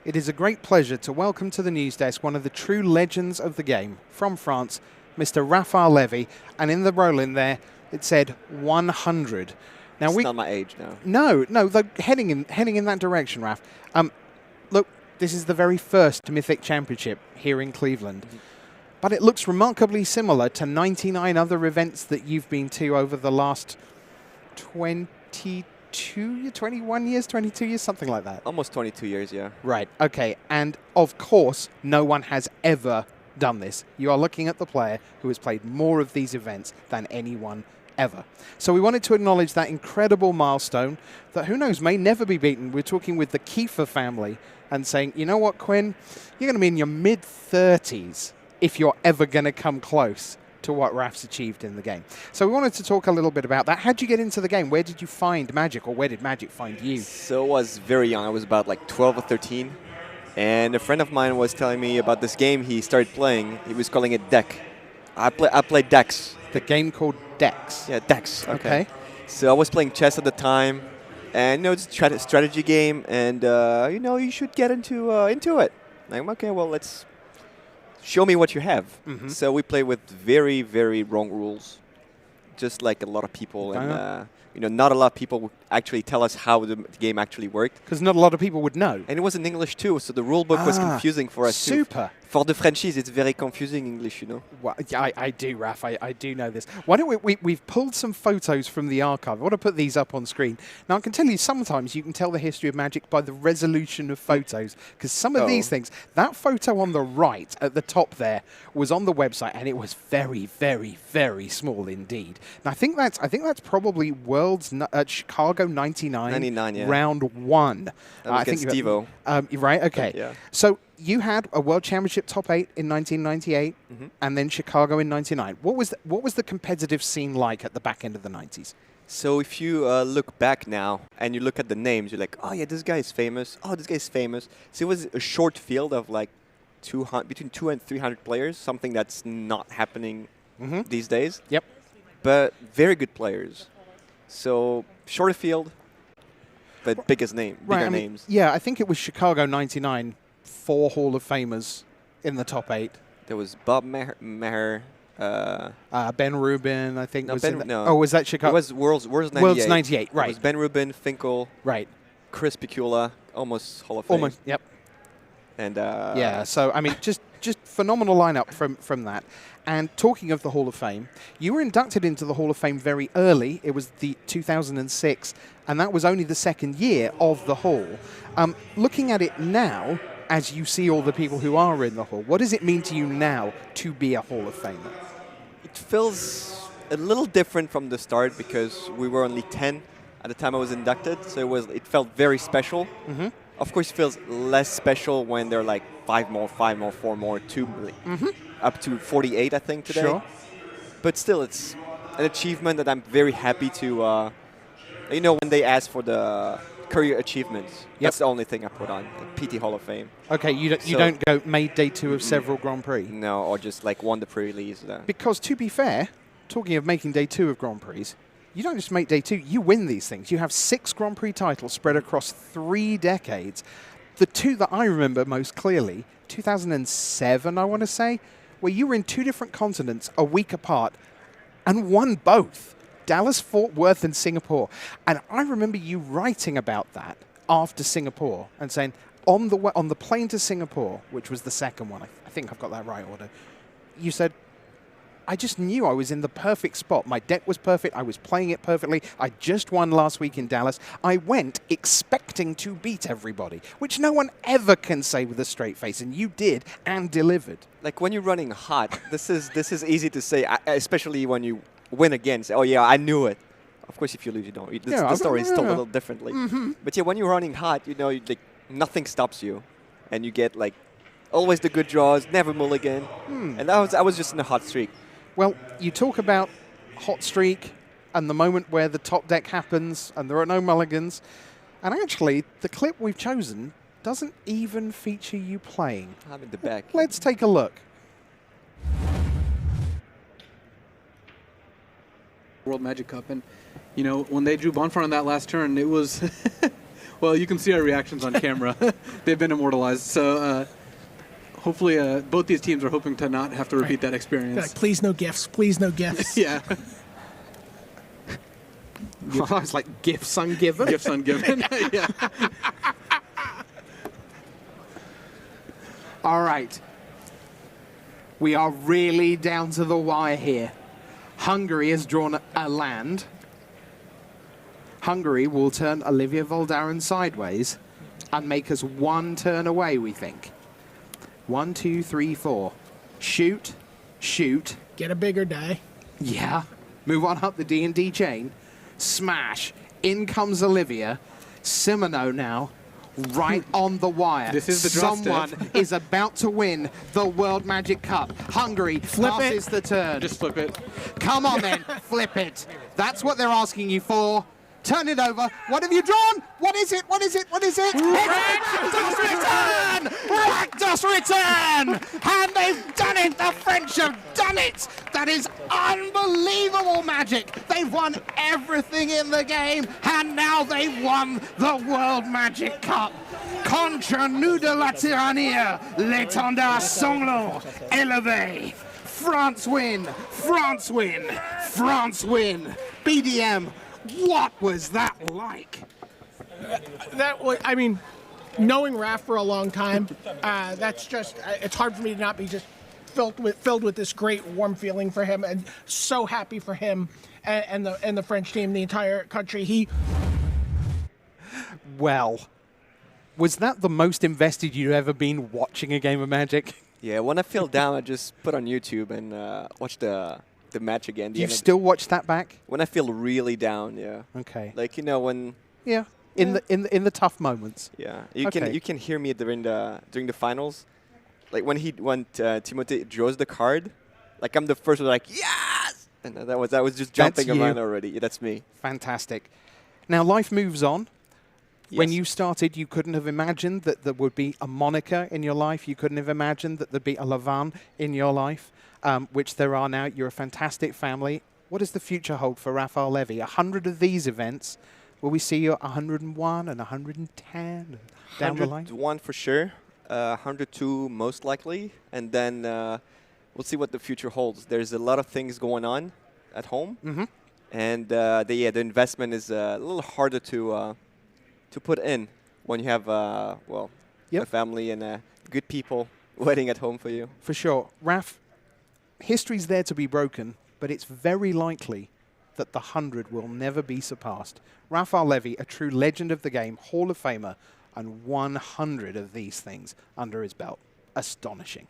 It is a great pleasure to welcome to the news desk one of the true legends of the game from France, Mr. Raphaël Lévy, and in the roll-in there, it said 100. Now it's not my age now. No, heading in that direction, Raph. Look, this is the very first Mythic Championship here in Cleveland. But it looks remarkably similar to 99 other events that you've been to over the last 22 years, 22 years, something like that. Almost 22 years, yeah. Right, okay. And of course, no one has ever done this. You are looking at the player who has played more of these events than anyone ever. So we wanted to acknowledge that incredible milestone that, who knows, may never be beaten. We're talking with the Kiefer family and saying, you know what, Quinn? You're going to be in your mid-30s if you're ever going to come close to what Raf's achieved in the game. So we wanted to talk a little bit about that. How did you get into the game? Where did you find Magic, or where did Magic find you? So I was very young. I was about like 12 or 13. And a friend of mine was telling me about this game he started playing. He was calling it Deck. I played Decks. The game called Decks? Yeah, Decks. Okay. So I was playing chess at the time. And, it's a strategy game. And, you should get into it. I'm okay, well, let's show me what you have. So we play with very, very wrong rules, just like a lot of people. And, not a lot of people would actually tell us how the game actually worked. Because not a lot of people would know. And it was in English too, so the rule book was confusing for us super. Too. For the Frenchies, it's very confusing English, Well, I do, Raph. I do know this. Why don't we've pulled some photos from the archive. I want to put these up on screen. Now, I can tell you sometimes you can tell the history of Magic by the resolution of photos, because some of these things, that photo on the right at the top there was on the website, and it was very, very, very small indeed. And I think that's probably World's Chicago 99 yeah. round 1. I think Steve-O. Right, okay. Yeah. So you had a World Championship top 8 in 1998, and then Chicago in 99. What was the competitive scene like at the back end of the 90s? So if you look back now and you look at the names, you're like, oh yeah, this guy is famous. Oh, this guy is famous. So it was a short field of like between 200 and 300 players, something that's not happening these days. Yep. But very good players. So shorter field, but bigger names. Yeah, I think it was Chicago 99, 4 Hall of Famers in the top 8. There was Bob Maher. Ben Rubin, I think. No. Oh, was that Chicago? It was World's 98. World's 98, right. It was Ben Rubin, Finkel. Right. Chris Picula, almost Hall of Fame. Almost, yep. And yeah, so, I mean, just phenomenal lineup from that. And talking of the Hall of Fame, you were inducted into the Hall of Fame very early. It was the 2006, and that was only the second year of the Hall. Looking at it now, as you see all the people who are in the Hall, what does it mean to you now to be a Hall of Famer? It feels a little different from the start because we were only 10 at the time I was inducted, so it felt very special. Of course, it feels less special when there are like 5 more, 4 more, 2, up to 48, I think, today. Sure. But still, it's an achievement that I'm very happy to, when they ask for the career achievements, that's the only thing I put on, the PT Hall of Fame. Okay, you don't go made day 2 of several Grand Prix? No, or just like won the pre-release. Because to be fair, talking of making day 2 of Grand Prix, you don't just make day 2, you win these things. You have 6 Grand Prix titles spread across 3 decades. The 2 that I remember most clearly, 2007, I want to say, where you were in 2 different continents a week apart and won both. Dallas, Fort Worth, and Singapore. And I remember you writing about that after Singapore and saying, on the plane to Singapore, which was the second one, I think I've got that right order, you said, I just knew I was in the perfect spot. My deck was perfect. I was playing it perfectly. I just won last week in Dallas. I went expecting to beat everybody, which no one ever can say with a straight face, and you did and delivered. Like when you're running hot, this is easy to say, especially when you win again. Say, oh yeah, I knew it. Of course, if you lose, you don't. The story is told a little differently. But yeah, when you're running hot, nothing stops you, and you get like always the good draws, never mulligan, and I was just in a hot streak. Well, you talk about hot streak and the moment where the top deck happens and there are no mulligans. And actually, the clip we've chosen doesn't even feature you playing. I'm in the back. Let's take a look. World Magic Cup. And, when they drew Bonfire on that last turn, it was Well, you can see our reactions on camera. They've been immortalized. So hopefully both these teams are hoping to not have to repeat that experience. Like, please no gifts. Please no gifts. Yeah. It's like gifts ungiven. Gifts ungiven. Yeah. All right. We are really down to the wire here. Hungary has drawn a land. Hungary will turn Olivia Voldaren sideways and make us one turn away, we think. 1, 2, 3, 4. Shoot, shoot. Get a bigger die. Yeah. Move on up the D&D chain. Smash. In comes Olivia. Simono now. Right on the wire. This is the draw Someone step. is about to win the World Magic Cup. Hungary passes the turn. Just flip it. Come on then, flip it. That's what they're asking you for. Turn it over. What have you drawn? What is it? What is it? What is it? Rakdos return! Rakdos return! And they've done it! The French have done it! That is unbelievable magic! They've won everything in the game, and now they've won the World Magic Cup. Contre nous de la tyrannie, l'étendard sanglant, élevé. France win! France win! France win! BDM, what was that like? That was, I mean, knowing Raph for a long time, that's just, it's hard for me to not be just filled with this great warm feeling for him, and so happy for him and the French team, the entire country. Well, was that the most invested you'd ever been watching a game of Magic? Yeah, when I feel down, I just put on YouTube and watch the match again. You've still watched that back? When I feel really down, yeah. Okay. Like, you know, when... Yeah. In the tough moments. Yeah. You can hear me during the finals. Like when Timothée draws the card, like I'm the first one, like, yes! And that was just jumping around already. Yeah, that's me. Fantastic. Now life moves on. Yes. When you started, you couldn't have imagined that there would be a Monica in your life. You couldn't have imagined that there'd be a Lavan in your life, which there are now. You're a fantastic family. What does the future hold for Raphaël Lévy? 100 of these events. Will we see you at 101 and 110 down the line? 101 for sure. 102 most likely. And then we'll see what the future holds. There's a lot of things going on at home. Mm-hmm. And the investment is a little harder to put in when you have a family and good people waiting at home for you. For sure. Raph, history's there to be broken, but it's very likely that the 100 will never be surpassed. Raphaël Lévy, a true legend of the game, Hall of Famer, and 100 of these things under his belt. Astonishing.